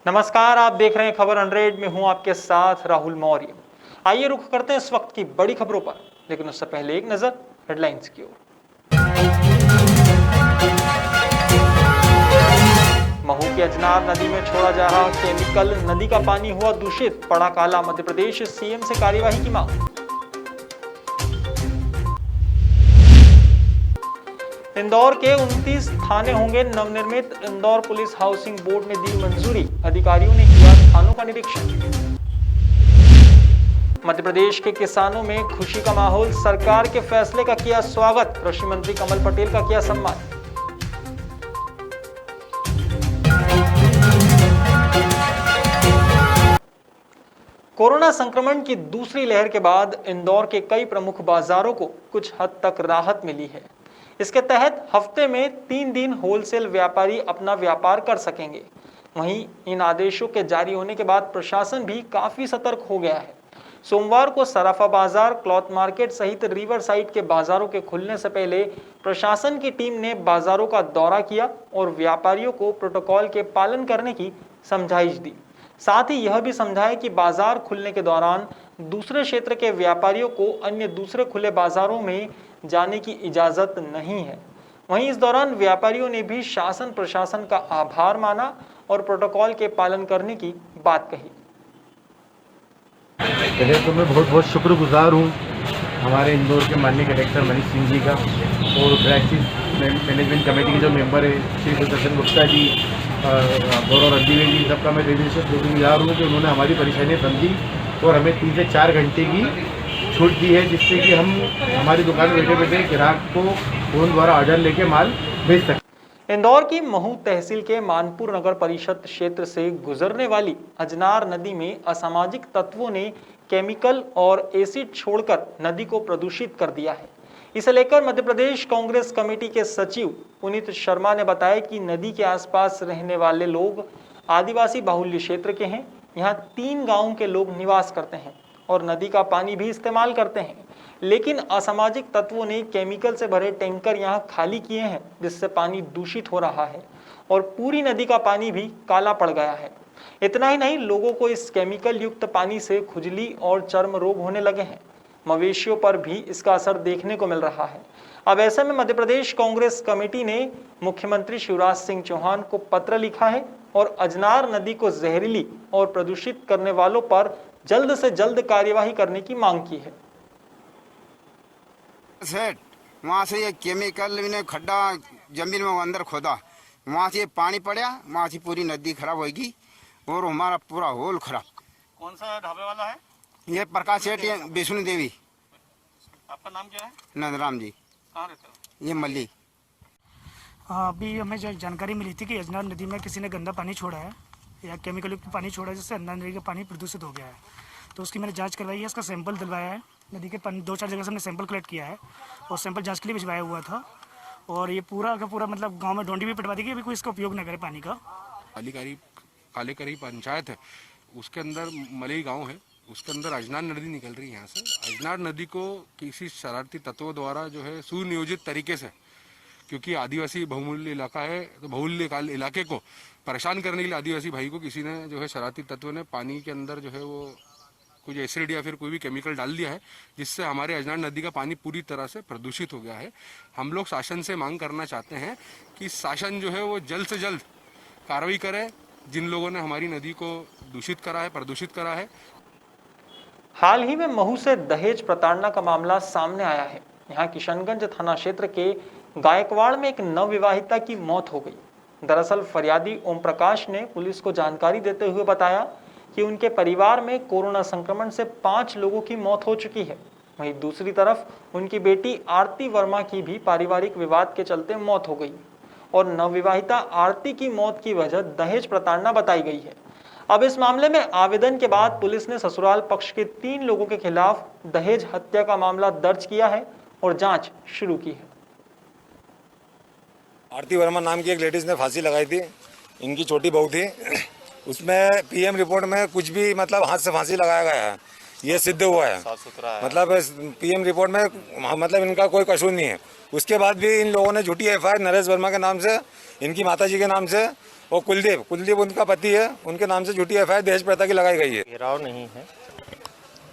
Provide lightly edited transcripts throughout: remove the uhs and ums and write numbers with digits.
नमस्कार, आप देख रहे हैं खबर 100 में हूं आपके साथ राहुल मौर्य। आइए रुख करते हैं इस वक्त की बड़ी खबरों पर, लेकिन उससे पहले एक नजर हेडलाइंस की ओर। महू की अजनार नदी में छोड़ा जा रहा केमिकल, नदी का पानी हुआ दूषित, पड़ा काला। मध्य प्रदेश सीएम से कार्यवाही की मांग। इंदौर के 29 थाने होंगे नवनिर्मित, इंदौर पुलिस हाउसिंग बोर्ड ने दी मंजूरी, अधिकारियों ने किया थानों का निरीक्षण। मध्य प्रदेश के किसानों में खुशी का माहौल, सरकार के फैसले का किया स्वागत, कृषि मंत्री कमल पटेल का किया सम्मान। कोरोना संक्रमण की दूसरी लहर के बाद इंदौर के कई प्रमुख बाजारों को कुछ हद तक राहत मिली है। इसके तहत हफ्ते में 3 दिन होलसेल व्यापारी अपना व्यापार कर सकेंगे। वहीं इन आदेशों के जारी होने के बाद प्रशासन भी काफी सतर्क हो गया है। सोमवार को सराफा बाजार, क्लॉथ मार्केट सहित रिवर साइड के बाजारों के खुलने से पहले प्रशासन की टीम ने बाजारों का दौरा किया और व्यापारियों को प्रोटोकॉल के पालन करने की समझाइश दी। साथ ही यह भी समझाया कि बाजार खुलने के दौरान दूसरे क्षेत्र के व्यापारियों को अन्य दूसरे खुले बाजारों में जाने की इजाजत नहीं है। वहीं इस दौरान व्यापारियों ने भी शासन प्रशासन का आभार माना और प्रोटोकॉल के पालन करने की बात कही। पहले तो मैं बहुत बहुत शुक्रगुजार हूँ हमारे इंदौर के माननीय कलेक्टर मनीष सिंह जी का और क्राइसिस मैनेजमेंट कमेटी के जो मेंबर है श्री सुदर्शन गुप्ता जी, गौरव रणदीवे जी, सबका मैं शुक्रगुजार हूँ कि उन्होंने हमारी परेशानियाँ समझी और हमें 3 से 4 घंटे की छूट दी है, जिससे कि हम हमारी दुकान बैठे बैठे ग्राहक को फोन द्वारा ऑर्डर लेके माल भेज सकते। इंदौर की महू तहसील के मानपुर नगर परिषद क्षेत्र से गुजरने वाली अजनार नदी में असामाजिक तत्वों ने केमिकल और एसिड छोड़कर नदी को प्रदूषित कर दिया है। इसे लेकर मध्य प्रदेश कांग्रेस कमेटी के सचिव पुनीत शर्मा ने बताया कि नदी के आसपास रहने वाले लोग आदिवासी बाहुल्य क्षेत्र के हैं। यहाँ 3 गांवों के लोग निवास करते हैं और नदी का पानी भी इस्तेमाल करते हैं, लेकिन असामाजिक तत्वों ने केमिकल से भरे टैंकर यहाँ खाली किए हैं, जिससे पानी दूषित हो रहा है और पूरी नदी का पानी भी काला पड़ गया है। इतना ही नहीं, लोगों को इस केमिकल युक्त पानी से खुजली और चर्म रोग होने लगे हैं। मवेशियों पर भी इसका असर देखने को मिल रहा है। अब ऐसे में मध्य प्रदेश कांग्रेस कमेटी ने मुख्यमंत्री शिवराज सिंह चौहान को पत्र लिखा है और अजनार नदी को जहरीली और प्रदूषित करने वालों पर जल्द से जल्द कार्यवाही करने की मांग की है। वहाँ से ये केमिकल ने खड्डा जमीन में अंदर खोदा, वहाँ से पानी पड़ा, वहाँ से पूरी नदी खराब होगी और हमारा पूरा होल खराब। कौन सा ढाबे वाला है? ये प्रकाश सेठ, विष्णु देवी। आपका नाम क्या है? नंदराम जी। कहाँ रहते हो? ये मल्ली। अभी हमें जो जानकारी मिली थी कि अजनार नदी में किसी ने गंदा पानी छोड़ा है या केमिकल युक्त पानी छोड़ा है, जिससे अजनार नदी का पानी प्रदूषित हो गया है। तो उसकी मैंने जांच करवाई है, इसका सैंपल दिलवाया है। नदी के 2-4 जगह से हमने सैंपल कलेक्ट किया है और सैंपल जांच के लिए भिजवाया हुआ था। और ये पूरा का पूरा मतलब गांव में डोंडी भी पिटवा दी कि अभी कोई इसका उपयोग न करे पानी का। कालेकरी पंचायत है, उसके अंदर मलई गांव है, उसके अंदर अजनार नदी निकल रही है। यहाँ से अजनार नदी को किसी शरारती तत्वों द्वारा जो है सुनियोजित तरीके से, क्योंकि आदिवासी बहुमूल्य इलाका है, तो बहुमूल्य इलाके को परेशान करने के लिए आदिवासी भाई को किसी ने जो है शरारती तत्व ने पानी के अंदर जो है वो कुछ एसिड या फिर कोई भी केमिकल डाल दिया है, जिससे हमारे अजनार नदी का पानी पूरी तरह से प्रदूषित हो गया है। हम लोग शासन से मांग करना चाहते हैं कि शासन जो है वो जल्द से जल्द कार्रवाई करे जिन लोगों ने हमारी नदी को दूषित करा है, प्रदूषित करा है। हाल ही में महू से दहेज प्रताड़ना का मामला सामने आया है। यहाँ किशनगंज थाना क्षेत्र के गायकवाड़ में एक नवविवाहिता की मौत हो गई। दरअसल फरियादी ओम प्रकाश ने पुलिस को जानकारी देते हुए बताया कि उनके परिवार में कोरोना संक्रमण से 5 लोगों की मौत हो चुकी है। वहीं दूसरी तरफ उनकी बेटी आरती वर्मा की भी पारिवारिक विवाद के चलते मौत हो गई और नवविवाहिता आरती की मौत की वजह दहेज प्रताड़ना बताई गई है। अब इस मामले में आवेदन के बाद पुलिस ने ससुराल पक्ष के 3 लोगों के खिलाफ दहेज हत्या का मामला दर्ज किया है और जांच शुरू की है। आरती वर्मा नाम की एक लेडीज ने फांसी लगाई थी, इनकी छोटी बहू थी। उसमें पीएम रिपोर्ट में कुछ भी मतलब हाथ से फांसी लगाया गया है। ये सिद्ध हुआ है। साफ सुथरा है। मतलब पीएम रिपोर्ट में मतलब इनका कोई कसूर नहीं है। उसके बाद भी इन लोगों ने झूठी एफआईआर नरेश वर्मा के नाम से, इनकी माताजी के नाम से और कुलदीप उनका पति है, उनके नाम से झूठी एफआईआर दहेज प्रथा की लगाई गई है। घेराव नहीं है।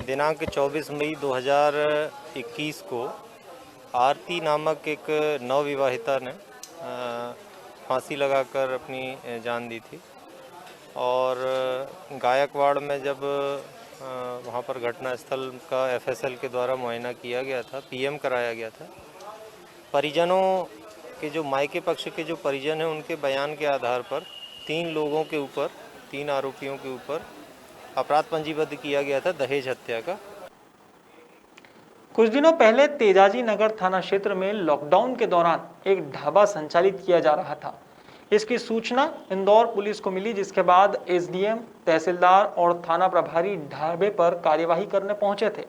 दिनांक 24 मई 2021 को आरती नामक एक नवविवाहिता ने फांसी लगाकर अपनी जान दी थी और गायकवाड़ में जब वहाँ पर घटनास्थल का एफएसएल के द्वारा मुआयना किया गया था, पीएम कराया गया था, परिजनों के जो मायके पक्ष के जो परिजन हैं उनके बयान के आधार पर 3 आरोपियों के ऊपर अपराध पंजीबद्ध किया गया था दहेज हत्या का। कुछ दिनों पहले तेजाजी नगर थाना क्षेत्र में लॉकडाउन के दौरान एक ढाबा संचालित किया जा रहा था। इसकी सूचना इंदौर पुलिस को मिली, जिसके बाद एसडीएम, तहसीलदार और थाना प्रभारी ढाबे पर कार्यवाही करने पहुंचे थे,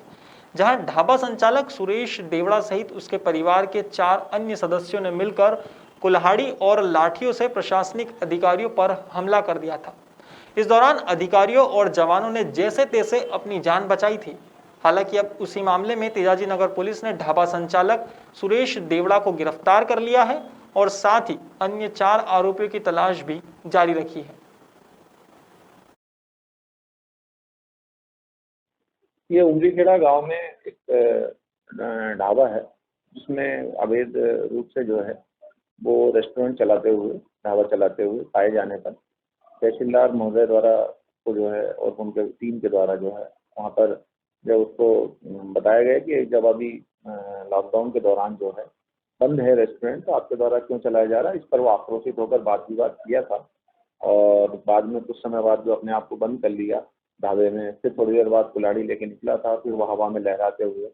जहां ढाबा संचालक सुरेश देवड़ा सहित उसके परिवार के 4 अन्य सदस्यों ने मिलकर कुल्हाड़ी और लाठियों से प्रशासनिक अधिकारियों पर हमला कर दिया था। इस दौरान अधिकारियों और जवानों ने जैसे तैसे अपनी जान बचाई थी। हालांकि अब उसी मामले में तेजाजी नगर पुलिस ने ढाबा संचालक सुरेश देवड़ा को गिरफ्तार कर लिया है और साथ ही अन्य 4 आरोपियों की तलाश भी जारी रखी है। ये उमरीखेड़ा गांव में एक ढाबा है जिसमें अवैध रूप से जो है वो रेस्टोरेंट चलाते हुए, ढाबा चलाते हुए पाए जाने पर तहसीलदार महोदय द्वारा को जो है और उनके टीम के द्वारा जो है वहाँ पर जब उसको बताया गया कि जब अभी लॉकडाउन के दौरान जो है बंद है रेस्टोरेंट, तो आपके द्वारा क्यों चलाया जा रहा है, इस पर वो आक्रोशित होकर वाद विवाद किया था और बाद में कुछ समय बाद जो अपने आप को बंद कर लिया ढाबे में। फिर थोड़ी देर बाद कुल्हाड़ी लेके निकला था, फिर वो हवा में लहराते हुए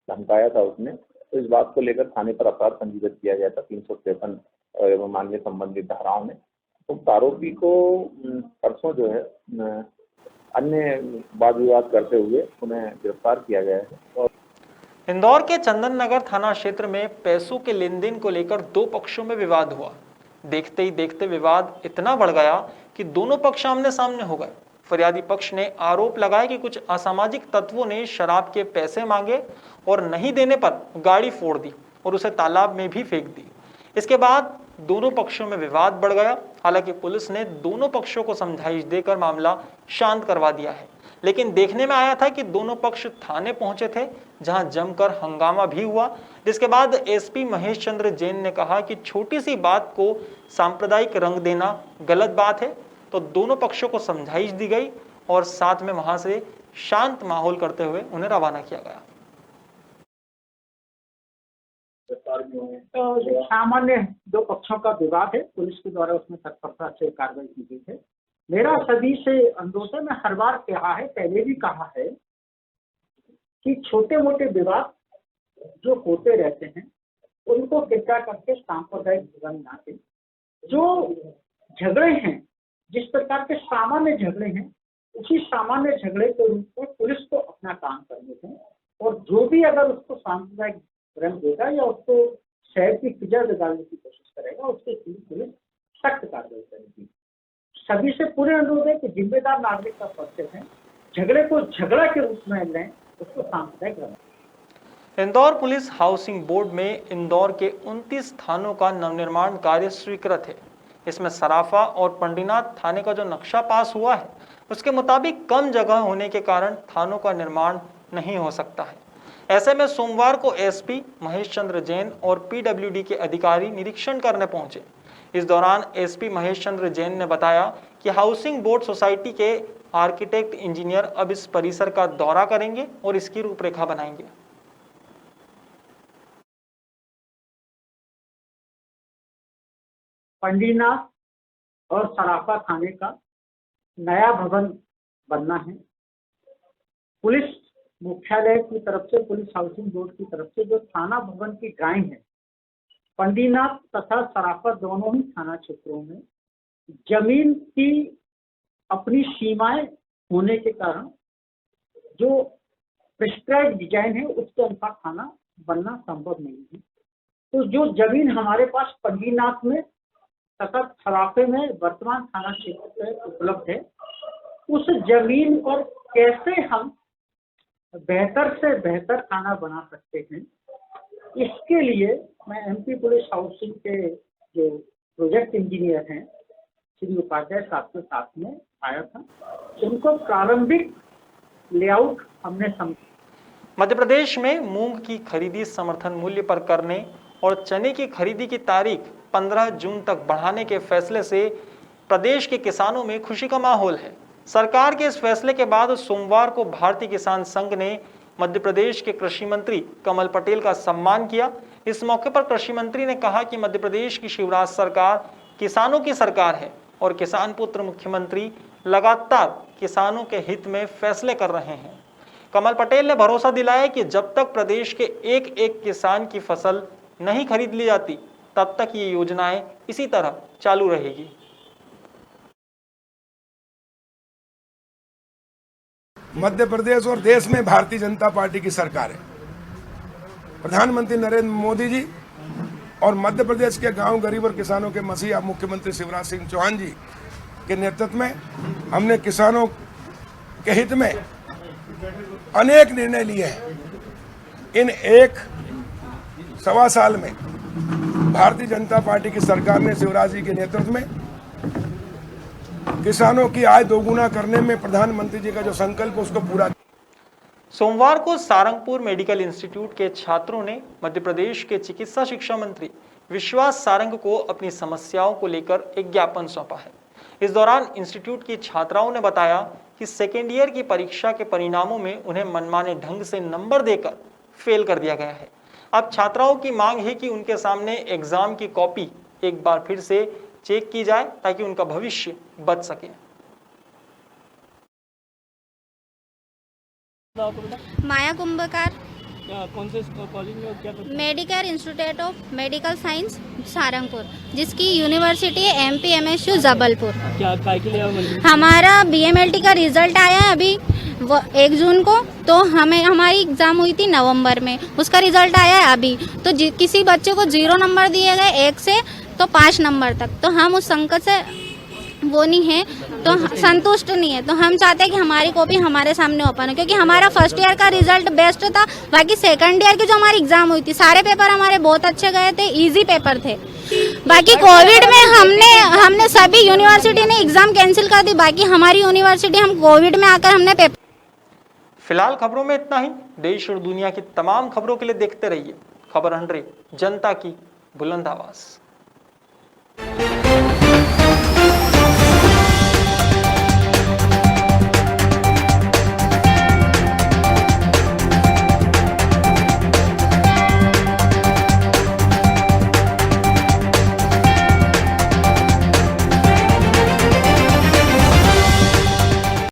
धमकाया था उसने। तो इस बात को लेकर थाने पर अपराध पंजीबद्ध किया गया था 353 एवं माननीय संबंधित धाराओं में। तो आरोपी को परसों जो है अन्य वाद विवाद करते हुए उन्हें गिरफ्तार किया गया है। और इंदौर के चंदन नगर थाना क्षेत्र में पैसों के लेन देन को लेकर 2 पक्षों में विवाद हुआ। देखते ही देखते विवाद इतना बढ़ गया कि दोनों पक्ष आमने सामने हो गए। फरियादी पक्ष ने आरोप लगाया कि कुछ असामाजिक तत्वों ने शराब के पैसे मांगे और नहीं देने पर गाड़ी फोड़ दी और उसे तालाब में भी फेंक दी। इसके बाद दोनों पक्षों में विवाद बढ़ गया। हालांकि पुलिस ने दोनों पक्षों को समझाइश देकर मामला शांत करवा दिया है, लेकिन देखने में आया था कि दोनों पक्ष थाने पहुंचे थे, जहां जमकर हंगामा भी हुआ। जिसके बाद एसपी महेश चंद्र जैन ने कहा कि छोटी सी बात को सांप्रदायिक रंग देना गलत बात है, तो दोनों पक्षों को समझाइश दी गई और साथ में वहां से शांत माहौल करते हुए उन्हें रवाना किया गया। तो जो सामान्य 2 पक्षों का विवाद है, पुलिस के द्वारा उसमें तत्परता से कार्रवाई की गई है। मेरा सभी से अनुरोध है, मैं हर बार कहा है, पहले भी कहा है कि छोटे मोटे विवाद जो होते रहते हैं उनको कृपया करके सांप्रदायिक रंग ना दें। जो झगड़े हैं, जिस प्रकार के सामान्य झगड़े हैं, उसी सामान्य झगड़े के रूप में पुलिस को अपना काम करने दें और जो भी अगर उसको सांप्रदायिक रंग देगा या उसको शहर की फिजा बिगाड़ने की कोशिश करेगा, उसके खिलाफ पुलिस सख्त कार्रवाई करेगी। सभी से पूरे अनुरोध है कि जिम्मेदार नागरिक का फर्ज है, झगड़े को झगड़ा के रूप में लें, उसको सांप्रदायिक रंग। इंदौर पुलिस हाउसिंग बोर्ड में इंदौर के 29 थानों का नवनिर्माण कार्य स्वीकृत है। इसमें सराफा और पंडीनाथ थाने का जो नक्शा पास हुआ है, उसके मुताबिक कम जगह होने के कारण थानों का निर्माण नहीं हो सकता है। ऐसे में सोमवार को एसपी महेश चंद्र जैन और पीडब्ल्यूडी के अधिकारी निरीक्षण करने पहुंचे। इस दौरान एसपी महेश चंद्र जैन ने बताया कि हाउसिंग बोर्ड सोसाइटी के आर्किटेक्ट इंजीनियर अब इस परिसर का दौरा करेंगे और इसकी रूपरेखा बनाएंगे। पंडीनाथ और सराफा थाने का नया भवन बनना है। पुलिस मुख्यालय की तरफ से, पुलिस हाउसिंग बोर्ड की तरफ से जो थाना भवन की ड्राइंग है, पंडीनाथ तथा सराफा दोनों ही थाना क्षेत्रों में जमीन की अपनी सीमाएं होने के कारण जो प्रिस्क्राइब्ड डिजाइन है उसके अनुसार थाना बनना संभव नहीं है। तो जो जमीन हमारे पास पंडीनाथ में तथा सराफे में वर्तमान थाना क्षेत्र में उपलब्ध है, उस जमीन पर कैसे हम बेहतर से बेहतर खाना बना सकते हैं। इसके लिए मैं एमपी पुलिस हाउसिंग के जो प्रोजेक्ट इंजीनियर हैं श्री उपाध्याय साहब के साथ में आया था। उनको प्रारंभिक लेआउट हमने समझा। मध्य प्रदेश में मूंग की खरीदी समर्थन मूल्य पर करने और चने की खरीदी की तारीख 15 जून तक बढ़ाने के फैसले से प्रदेश के किसानों में खुशी का माहौल है। सरकार के इस फैसले के बाद सोमवार को भारतीय किसान संघ ने मध्य प्रदेश के कृषि मंत्री कमल पटेल का सम्मान किया। इस मौके पर कृषि मंत्री ने कहा कि मध्य प्रदेश की शिवराज सरकार किसानों की सरकार है और किसान पुत्र मुख्यमंत्री लगातार किसानों के हित में फैसले कर रहे हैं। कमल पटेल ने भरोसा दिलाया कि जब तक प्रदेश के एक एक किसान की फसल नहीं खरीद ली जाती तब तक ये योजनाएं इसी तरह चालू रहेगी। मध्य प्रदेश और देश में भारतीय जनता पार्टी की सरकार है। प्रधानमंत्री नरेंद्र मोदी जी और मध्य प्रदेश के गांव गरीब और किसानों के मसीहा मुख्यमंत्री शिवराज सिंह चौहान जी के नेतृत्व में हमने किसानों के हित में अनेक निर्णय लिए हैं। इन 1.25 साल में भारतीय जनता पार्टी की सरकार ने शिवराज जी के नेतृत्व में किसानों की आय दोगुना करने में प्रधानमंत्री जी का जो संकल्प है उसको पूरा किया। सोमवार को सारंगपुर मेडिकल इंस्टीट्यूट के छात्रों ने मध्य प्रदेश के चिकित्सा शिक्षा मंत्री विश्वास सारंग को अपनी समस्याओं को लेकर एक ज्ञापन सौंपा है। इस दौरान इंस्टीट्यूट की छात्राओं ने बताया कि सेकेंड ईयर की परीक्षा के परिणामों में उन्हें मनमाने ढंग से नंबर देकर फेल कर दिया गया है। अब छात्राओं की मांग है कि उनके सामने एग्जाम की कॉपी एक बार फिर से चेक की जाए ताकि उनका भविष्य बच सके। माया कुंभकार, कौन से कॉलेज में क्या करते हैं? Medical institute of medical science Sarangpur, जिसकी यूनिवर्सिटी है MPMSU जबलपुर। क्या काय के लिए मंदिर? हमारा BMLT का रिजल्ट आया है अभी 1 जून को, तो हमारी एग्जाम हुई थी नवंबर में, उसका रिजल्ट आया है अभी। तो किसी बच्चे को 0 नंबर दिए गए 1 से तो 5 नंबर तक, तो हम उस संकट से वो नहीं है, तो संतुष्ट नहीं है। तो हम चाहते हैं कि हमारी कॉपी हमारे सामने ओपन हो, क्योंकि हमारा फर्स्ट ईयर का रिजल्ट बेस्ट था। बाकी सेकंड ईयर की जो हमारी एग्जाम हुई थी सारे पेपर हमारे बहुत अच्छे गए थे, इजी पेपर थे। बाकी कोविड में हमने सभी यूनिवर्सिटी ने एग्जाम कैंसिल कर दी, बाकी हमारी यूनिवर्सिटी हम कोविड में आकर हमने पेपर। फिलहाल खबरों में इतना ही। देश और दुनिया की तमाम खबरों के लिए देखते रहिए खबर 100, जनता की बुलंद आवाज।